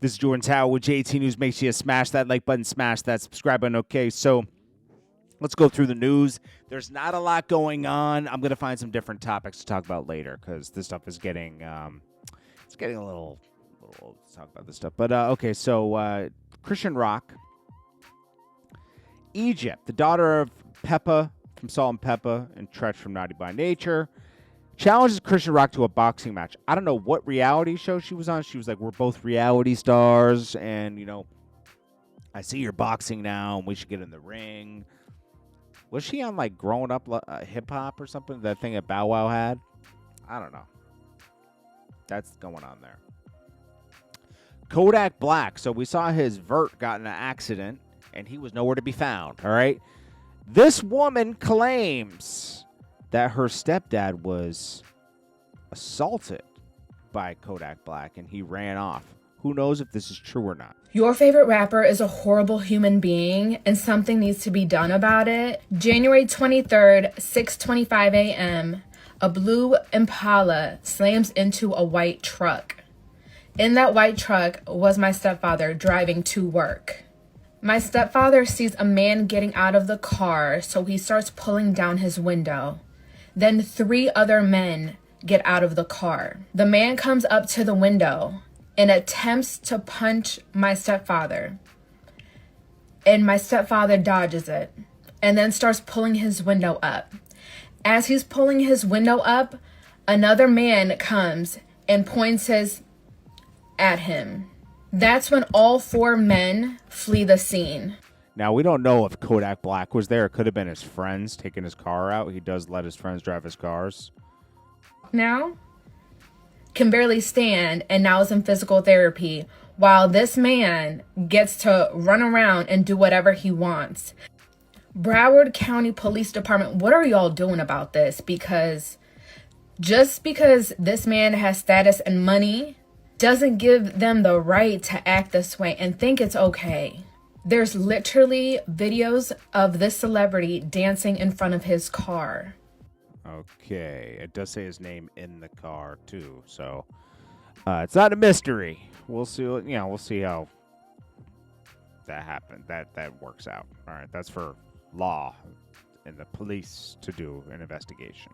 This is Jordan Tower with JT News. Make sure you smash that like button, smash that subscribe button. Okay, so let's go through the news. There's not a lot going on. I'm going to find some different topics to talk about later because this stuff is getting it's getting a little old to talk about this stuff. But okay, so Chrisean Rock, Egypt, the daughter of Peppa from Salt and Peppa and Tretch from Naughty by Nature, challenges Chrisean Rock to a boxing match. I don't know what reality show she was on. She was like, we're both reality stars, and, you know, I see you're boxing now, and we should get in the ring. Was she on, like, growing up hip-hop or something? That thing that Bow Wow had? I don't know. That's going on there. Kodak Black. So we saw his vert got in an accident, and he was nowhere to be found, all right? This woman claims that her stepdad was assaulted by Kodak Black and he ran off. Who knows if this is true or not? Your favorite rapper is a horrible human being and something needs to be done about it. January 23rd, 6:25 a.m., a blue Impala slams into a white truck. In that white truck was my stepfather driving to work. My stepfather sees a man getting out of the car, so he starts pulling down his window. Then 3 other men get out of the car. The man comes up to the window and attempts to punch my stepfather. And my stepfather dodges it and then starts pulling his window up. As he's pulling his window up, another man comes and points his at him. That's when all 4 men flee the scene. Now, we don't know if Kodak Black was there. It could have been his friends taking his car out. He does let his friends drive his cars. Now, can barely stand and now is in physical therapy while this man gets to run around and do whatever he wants. Broward County Police Department, what are y'all doing about this? Because just because this man has status and money doesn't give them the right to act this way and think it's okay. There's literally videos of this celebrity dancing in front of his car. Okay. It does say his name in the car, too. So it's not a mystery. We'll see. You know, we'll see how that happens. That works out. All right. That's for law and the police to do an investigation.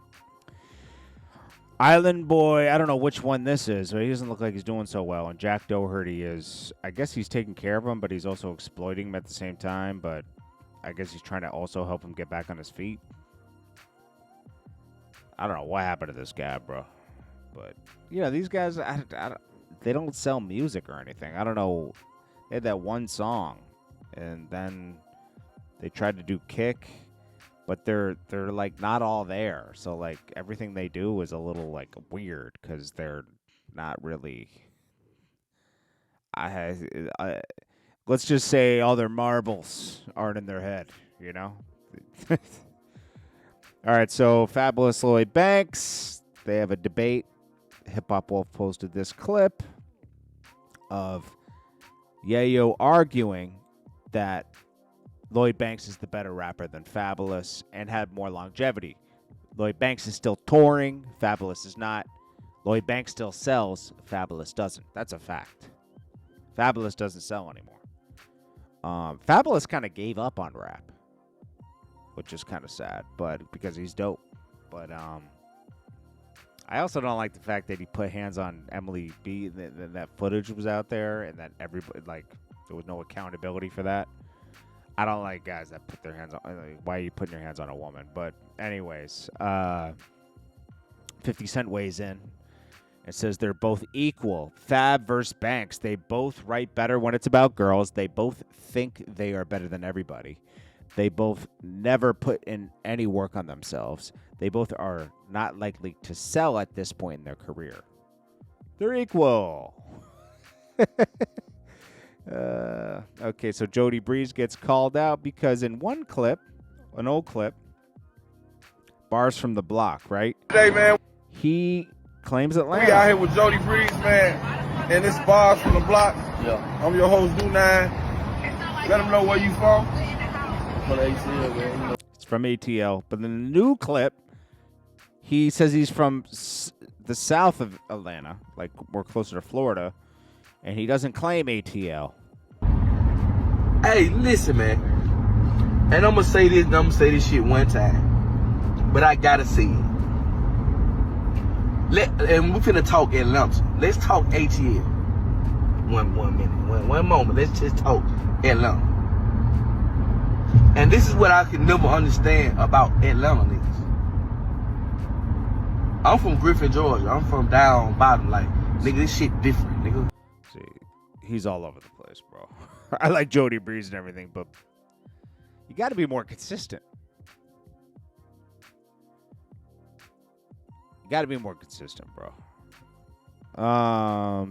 Island Boy, I don't know which one this is, but he doesn't look like he's doing so well. And Jack Doherty is, I guess he's taking care of him, but he's also exploiting him at the same time. But I guess he's trying to also help him get back on his feet. I don't know what happened to this guy, bro. But, you know, these guys, they don't sell music or anything. I don't know. They had that one song, and then they tried to do Kick. But they're like not all there, so like everything they do is a little like weird because they're not really. Let's just say all their marbles aren't in their head, you know. All right, so Fabolous Lloyd Banks, they have a debate. Hip Hop Wolf posted this clip of Yayo arguing that Lloyd Banks is the better rapper than Fabolous and had more longevity. Lloyd Banks is still touring. Fabolous is not. Lloyd Banks still sells. Fabolous doesn't. That's a fact. Fabolous doesn't sell anymore. Fabolous kind of gave up on rap, which is kind of sad, but because he's dope. But I also don't like the fact that he put hands on Emily B. That footage was out there, and that everybody like there was no accountability for that. I don't like guys that put their hands on. Like, why are you putting your hands on a woman? But anyways, 50 Cent weighs in. It says they're both equal. Fab versus Banks. They both write better when it's about girls. They both think they are better than everybody. They both never put in any work on themselves. They both are not likely to sell at this point in their career. They're equal. Okay, so Jody Breeze gets called out because in one clip, an old clip, Bars from the Block, right? Hey, man. He claims Atlanta. We out here with Jody Breeze, man, and this Bars from the Block. Yeah. I'm your host, Do9. Let them know where you from. From ATL, man. It's from ATL. But in the new clip, he says he's from the south of Atlanta, like more closer to Florida. And he doesn't claim ATL. Hey, listen, man. And I'm gonna say this shit one time. But I gotta say it. And we finna talk Atlanta. Let's talk ATL. One minute. One moment. Let's just talk Atlanta. And this is what I can never understand about Atlanta niggas. I'm from Griffin, Georgia. I'm from down bottom. Like, nigga, this shit different, nigga. See, he's all over the place, bro. I like Jody Breeze and everything, but you got to be more consistent. You got to be more consistent, bro.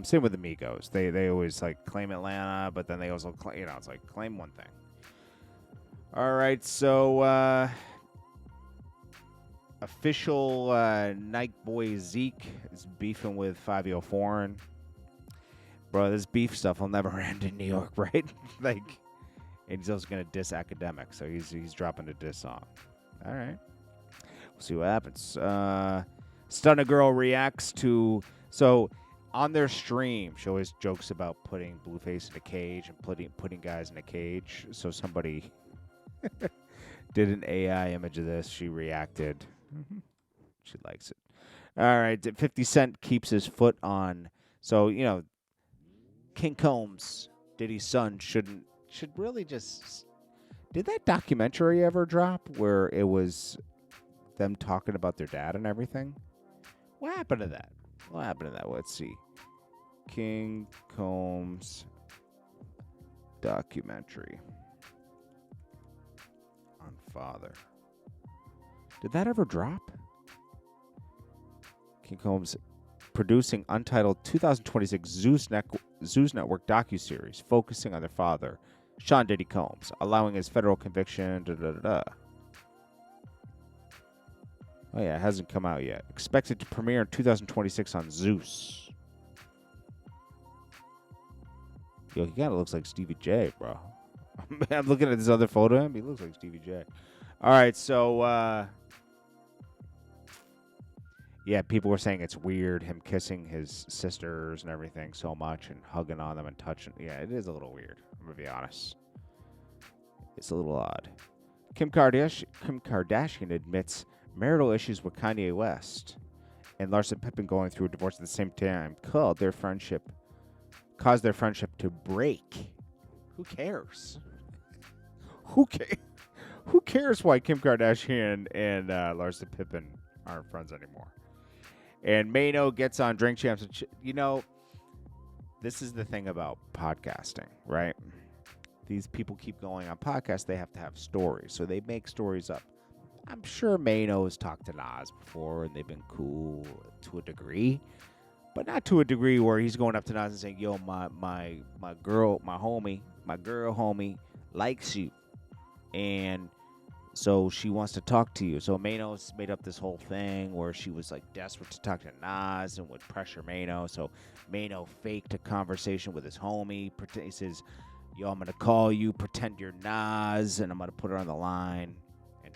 Same with the Migos. They always like claim Atlanta, but then they also claim, it's like claim one thing. All right, so official Nike boy Zeke is beefing with 5 Foreign. Bro, this beef stuff will never end in New York, right? Like, and he's also gonna diss Academic, so he's dropping a diss song. All right, we'll see what happens. Stunna Girl reacts to on their stream. She always jokes about putting Blueface in a cage and putting guys in a cage. So somebody did an AI image of this. She reacted. She likes it. All right, 50 Cent keeps his foot on. So King Combs, Diddy's son, should really just. Did that documentary ever drop where it was them talking about their dad and everything? What happened to that? Let's see. King Combs documentary on father. Did that ever drop? King Combs producing untitled 2026 Zeus Network docuseries focusing on their father, Sean Diddy Combs, allowing his federal conviction. Oh yeah, it hasn't come out yet. Expected to premiere in 2026 on Zeus. Yo, he kind of looks like Stevie J, bro. I'm looking at this other photo of him. He looks like Stevie J. All right, so yeah, people were saying it's weird him kissing his sisters and everything so much and hugging on them and touching. Yeah, it is a little weird. I'm gonna be honest. It's a little odd. Kim Kardashian admits marital issues with Kanye West and Larsa Pippen going through a divorce at the same time caused their friendship to break. Who cares? Who cares why Kim Kardashian and Larsa Pippen aren't friends anymore? And Mano gets on Drink Champs. This is the thing about podcasting, right? These people keep going on podcasts. They have to have stories, so they make stories up. I'm sure Mano's talked to Nas before, and they've been cool to a degree, but not to a degree where he's going up to Nas and saying, "Yo, my girl homie likes you, and so she wants to talk to you." So Mano's made up this whole thing where she was like desperate to talk to Nas and would pressure Mano. So Mano faked a conversation with his homie. He says, "Yo, I'm gonna call you. Pretend you're Nas, and I'm gonna put her on the line."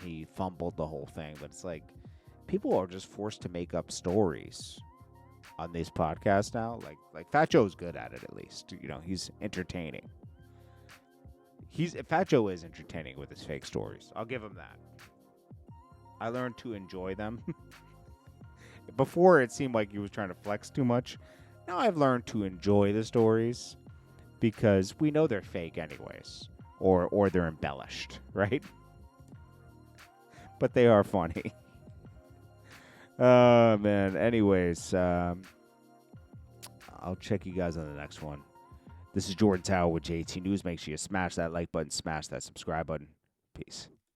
He fumbled the whole thing, but it's like people are just forced to make up stories on these podcasts now. Like Fat Joe's good at it, at least. He's entertaining. Fat Joe is entertaining with his fake stories. I'll give him that. I learned to enjoy them. Before it seemed like he was trying to flex too much. Now I've learned to enjoy the stories because we know they're fake anyways, or they're embellished, right? But they are funny. Man. Anyways, I'll check you guys on the next one. This is Jordan Tower with JT News. Make sure you smash that like button, smash that subscribe button. Peace.